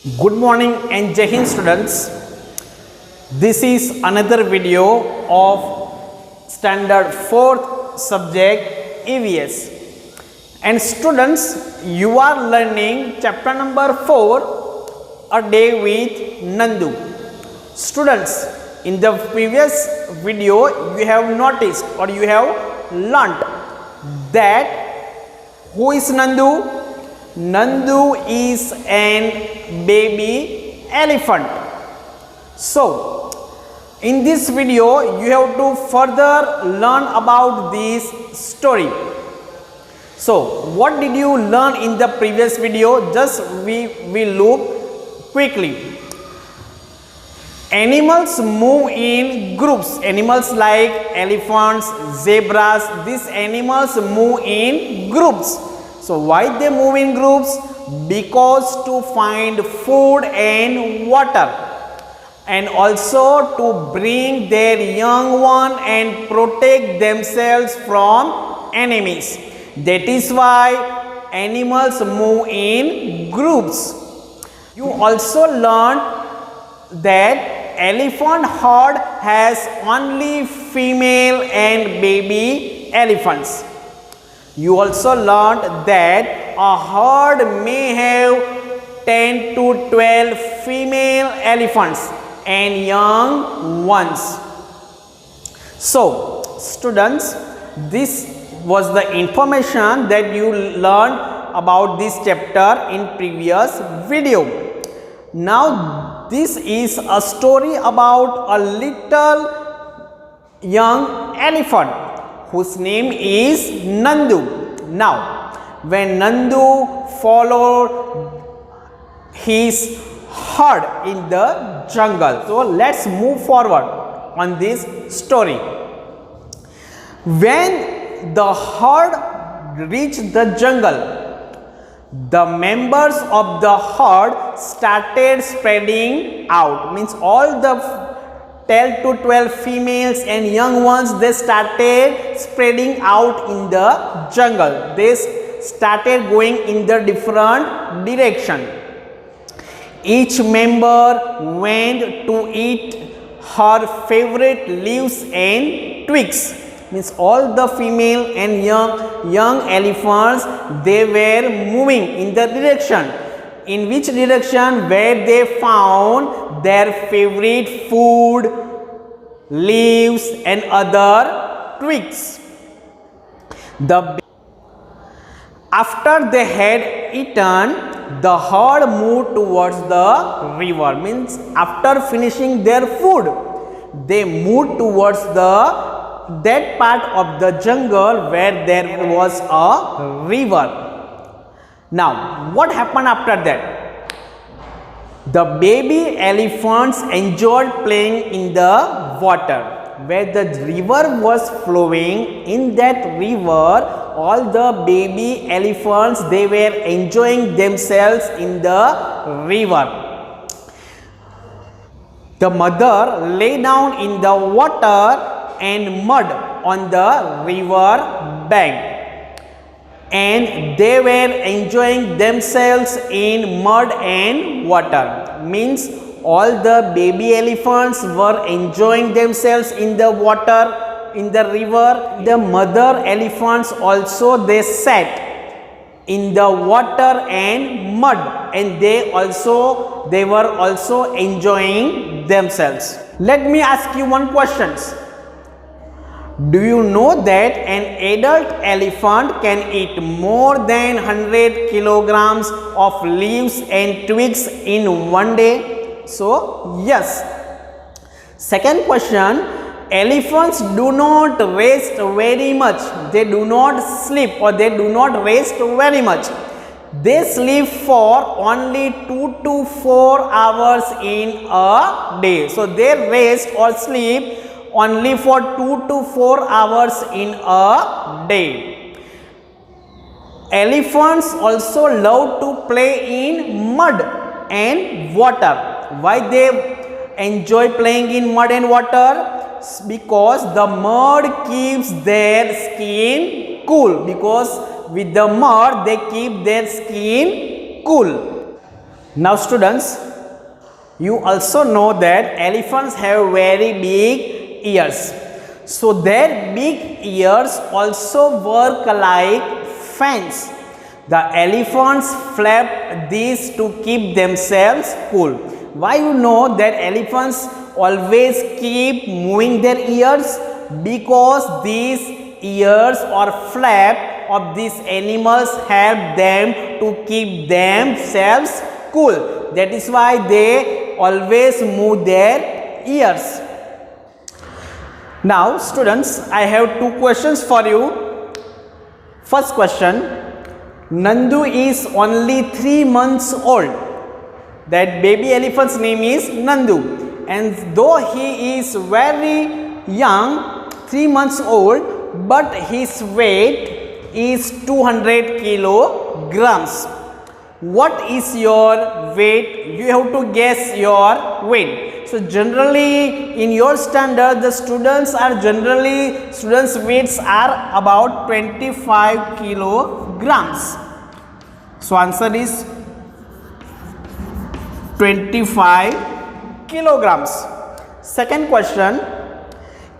Good morning and Jai Hind students. This is another video of standard 4th subject EVS. And students, you are learning chapter number 4, A Day with Nandu. Students, in the previous video you have noticed or you have learnt that who is Nandu? Nandu is an baby elephant. So, in this video, you have to further learn about this story. So, what did you learn in the previous video? Just we will look quickly. Animals move in groups. Animals like elephants, zebras, these animals move in groups. So why they move in groups? Because to find food and water, and also to bring their young one and protect themselves from enemies. That is why animals move in groups. You also learned that elephant herd has only female and baby elephants. You also learned that a herd may have 10 to 12 female elephants and young ones. So, students, this was the information that you learned about this chapter in previous video. Now, this is a story about a little young elephant whose name is Nandu. Now, when Nandu followed his herd in the jungle, so let's move forward on this story. When the herd reached the jungle, the members of the herd started spreading out. Means all the 10 to 12 females and young ones, they started spreading out in the jungle. They started going in the different direction. Each member went to eat her favorite leaves and twigs. Means all the female and young elephants, they were moving in the direction. In which direction? Where they found their favorite food, leaves and other twigs. After they had eaten, the herd moved towards the river. Means after finishing their food, they moved towards that part of the jungle where there was a river. Now, what happened after that? The baby elephants enjoyed playing in the water. Where the river was flowing, in that river, all the baby elephants, they were enjoying themselves in the river. The mother lay down in the water and mud on the river bank, and they were enjoying themselves in mud and water. Means all the baby elephants were enjoying themselves in the water, in the river. The mother elephants also, they sat in the water and mud, and they were also enjoying themselves. Let me ask you one question. Do you know that an adult elephant can eat more than 100 kilograms of leaves and twigs in one day? So, yes. Second question, elephants do not rest very much. They do not sleep or they do not rest very much. They sleep for only 2 to 4 hours in a day. So, they rest or sleep only for 2 to 4 hours in a day. Elephants also love to play in mud and water. Why they enjoy playing in mud and water? Because the mud keeps their skin cool. Because with the mud they keep their skin cool. Now students, you also know that elephants have very big ears. So their big ears also work like fans. The elephants flap these to keep themselves cool. Why you know that elephants always keep moving their ears? Because these ears or flap of these animals help them to keep themselves cool. That is why they always move their ears. Now students, I have two questions for you. First question, Nandu is only 3 months old. That baby elephant's name is Nandu, and though he is very young, 3 months old, but his weight is 200 kilograms. What is your weight? You have to guess your weight. So generally in your standard, the students weights are about 25 kilograms. So answer is 25 kilograms. Second question,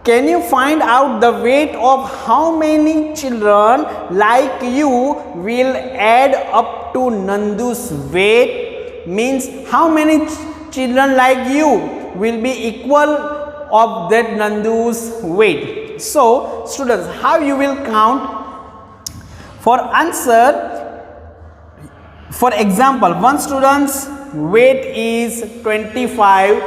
can you find out the weight of how many children like you will add up to Nandu's weight? Means how many children like you will be equal of that Nandu's weight. So students, how you will count? For answer, for example, one student's weight is 25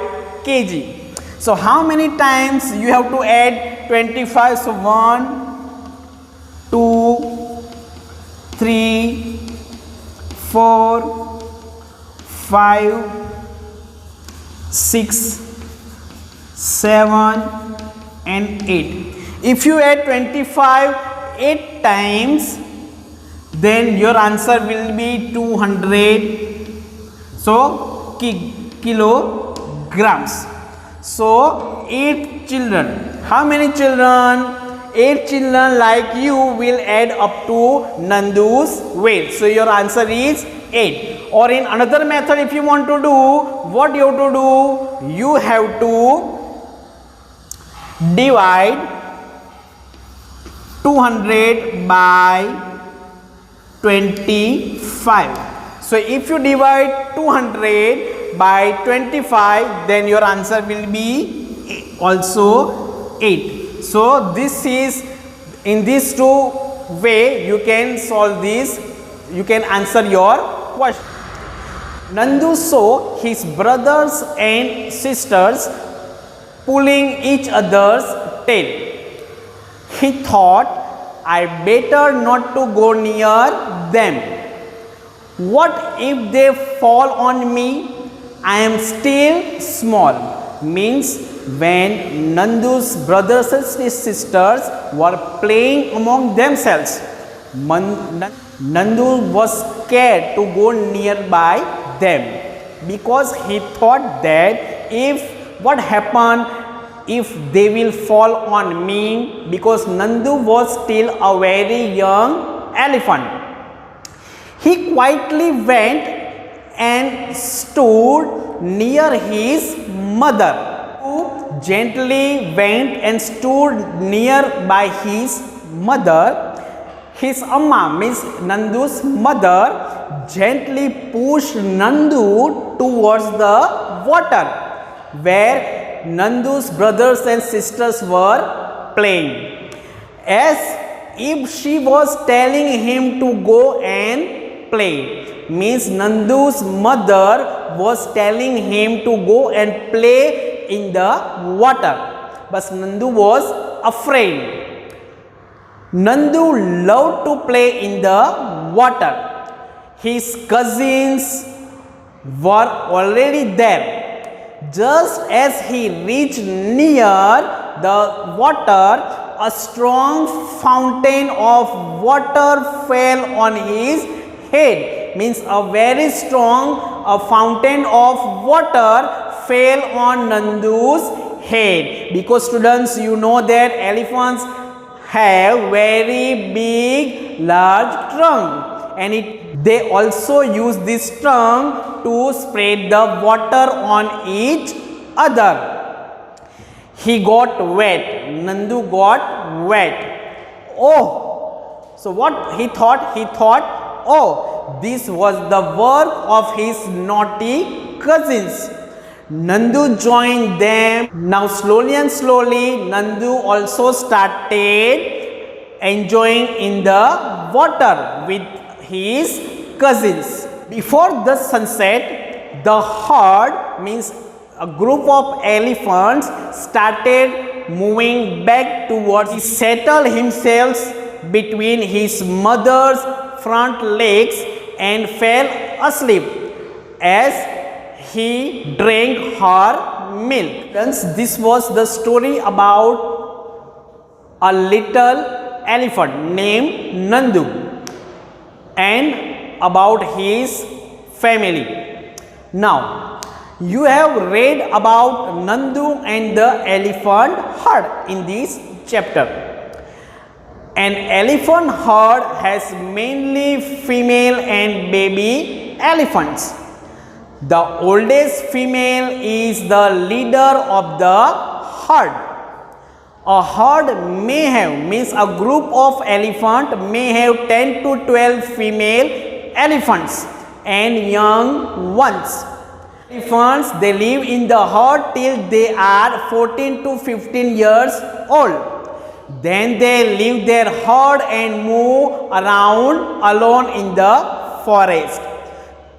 kg. So how many times you have to add 25? So 1, 2, 3, 4, 5, 6, 7 and 8. If you add 25 8 times, then your answer will be 200 kilograms. So 8 children. How many children? 8 children like you will add up to Nandu's weight. So your answer is 8. Or in another method, if you want to do, what you have to do? You have to divide 200 by 25. So if you divide 200 by 25, then your answer will be also 8. So this is, in these two way you can solve this, you can answer your question. Nandu saw his brothers and sisters pulling each other's tail. He thought, I better not to go near them. What if they fall on me? I am still small. Means when Nandu's brothers and sisters were playing among themselves, Nandu was scared to go nearby them, because he thought that what happened if they will fall on me, because Nandu was still a very young elephant. He quietly went and stood near his mother, who gently went and stood near by his mother. His amma, means Nandu's mother, gently pushed Nandu towards the water where Nandu's brothers and sisters were playing, as if she was telling him to go and play. Means Nandu's mother was telling him to go and play in the water, but Nandu was afraid. Nandu loved to play in the water. His cousins were already there. Just as he reached near the water, a strong fountain of water fell on his head. Means a very strong fountain of water fell on Nandu's head. Because students, you know that elephants have very big large trunk. and they also use this tongue to spread the water on each other. He got wet. Nandu got wet. Oh, so what he thought? He thought, oh, this was the work of his naughty cousins. Nandu joined them. Now slowly and slowly, Nandu also started enjoying in the water with his cousins. Before the sunset, the herd, means a group of elephants, started moving back towards. He settled himself between his mother's front legs and fell asleep as he drank her milk. This was the story about a little elephant named Nandu and about his family. Now, you have read about Nandu and the elephant herd in this chapter. An elephant herd has mainly female and baby elephants. The oldest female is the leader of the herd. A herd may have, means a group of elephants may have 10 to 12 female elephants and young ones. Elephants, they live in the herd till they are 14 to 15 years old. Then they leave their herd and move around alone in the forest.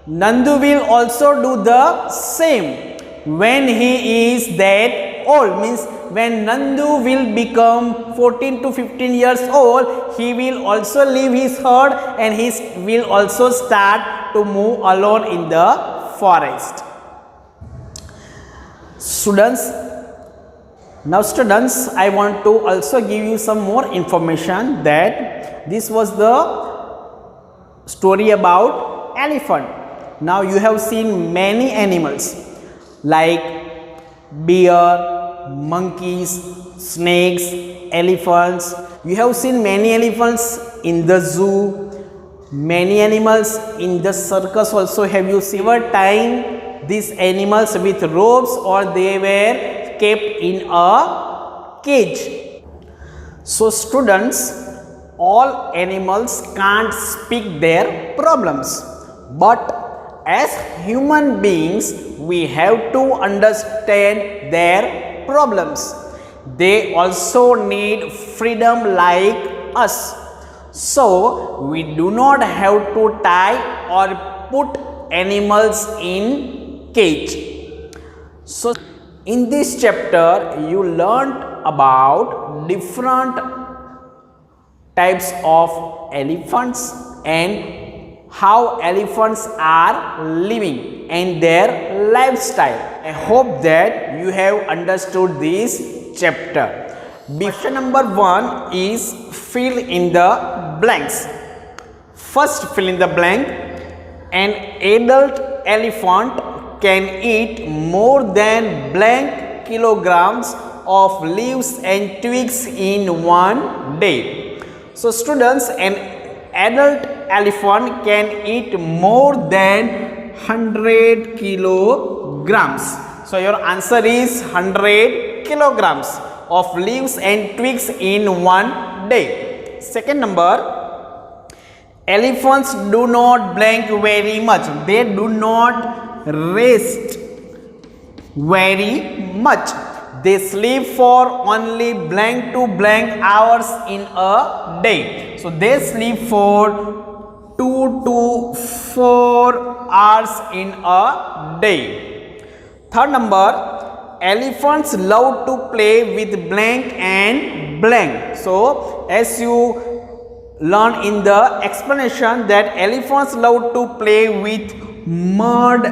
Nandu will also do the same when he is that old, means when Nandu will become 14 to 15 years old, he will also leave his herd and he will also start to move alone in the forest. Students, I want to also give you some more information that this was the story about elephant. Now you have seen many animals like bear, monkeys, snakes, elephants. You have seen many elephants in the zoo, many animals in the circus also. Have you seen ever tying these animals with ropes or they were kept in a cage? So students, all animals can't speak their problems, but as human beings, we have to understand their problems. They also need freedom like us. So, we do not have to tie or put animals in cage. So, in this chapter, you learned about different types of elephants and how elephants are living and their lifestyle. I hope that you have understood this chapter. Question number 1 is fill in the blanks. First, fill in the blank. An adult elephant can eat more than blank kilograms of leaves and twigs in one day. So students, an adult elephant can eat more than 100 kilograms. So your answer is 100 kilograms of leaves and twigs in one day. Second number, elephants do not blink very much. They do not rest very much. They sleep for only blank to blank hours in a day. So they sleep for 2 to 4 hours in a day. Third number, elephants love to play with blank and blank. So as you learn in the explanation that elephants love to play with mud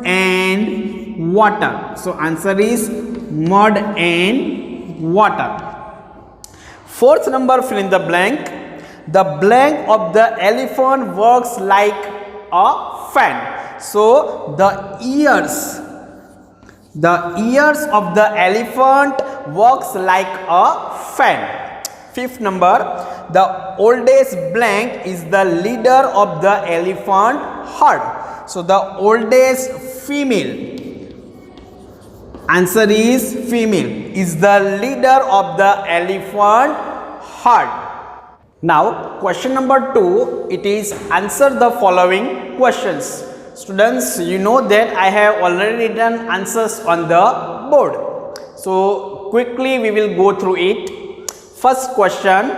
and water. So answer is mud and water. Fourth number, fill in the blank. The blank of the elephant works like a fan. So the ears of the elephant works like a fan. Fifth number, the oldest blank is the leader of the elephant herd. So the oldest female, answer is female, is the leader of the elephant herd. Now question number 2, it is answer the following questions. Students, you know that I have already written answers on the board. So quickly we will go through it. First question,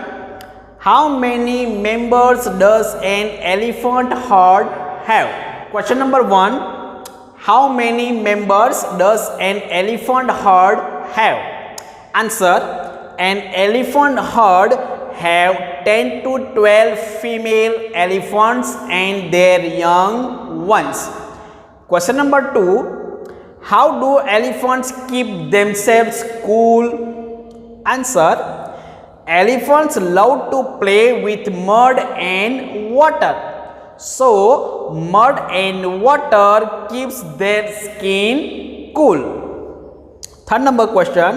how many members does an elephant herd have? Question number 1, how many members does an elephant herd have? Answer, an elephant herd have 10 to 12 female elephants and their young ones. Question number 2, how do elephants keep themselves cool? Answer, elephants love to play with mud and water. So mud and water keeps their skin cool. Third number question,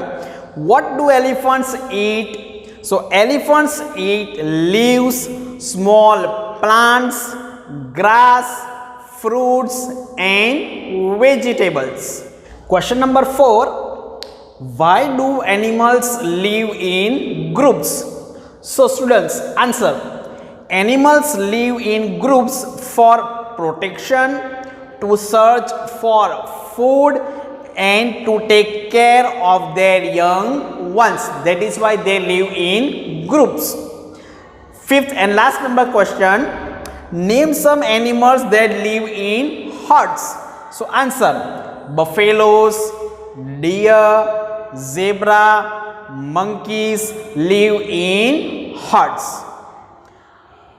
what do elephants eat? So elephants eat leaves, small plants, grass, fruits and vegetables. Question number 4, why do animals live in groups? So students, answer, animals live in groups for protection, to search for food and to take care of their young ones. That is why they live in groups. Fifth and last number question, name some animals that live in herds. So answer, buffaloes, deer, zebra, monkeys live in herds.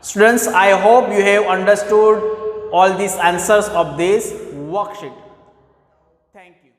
Students, I hope you have understood all these answers of this worksheet. Thank you.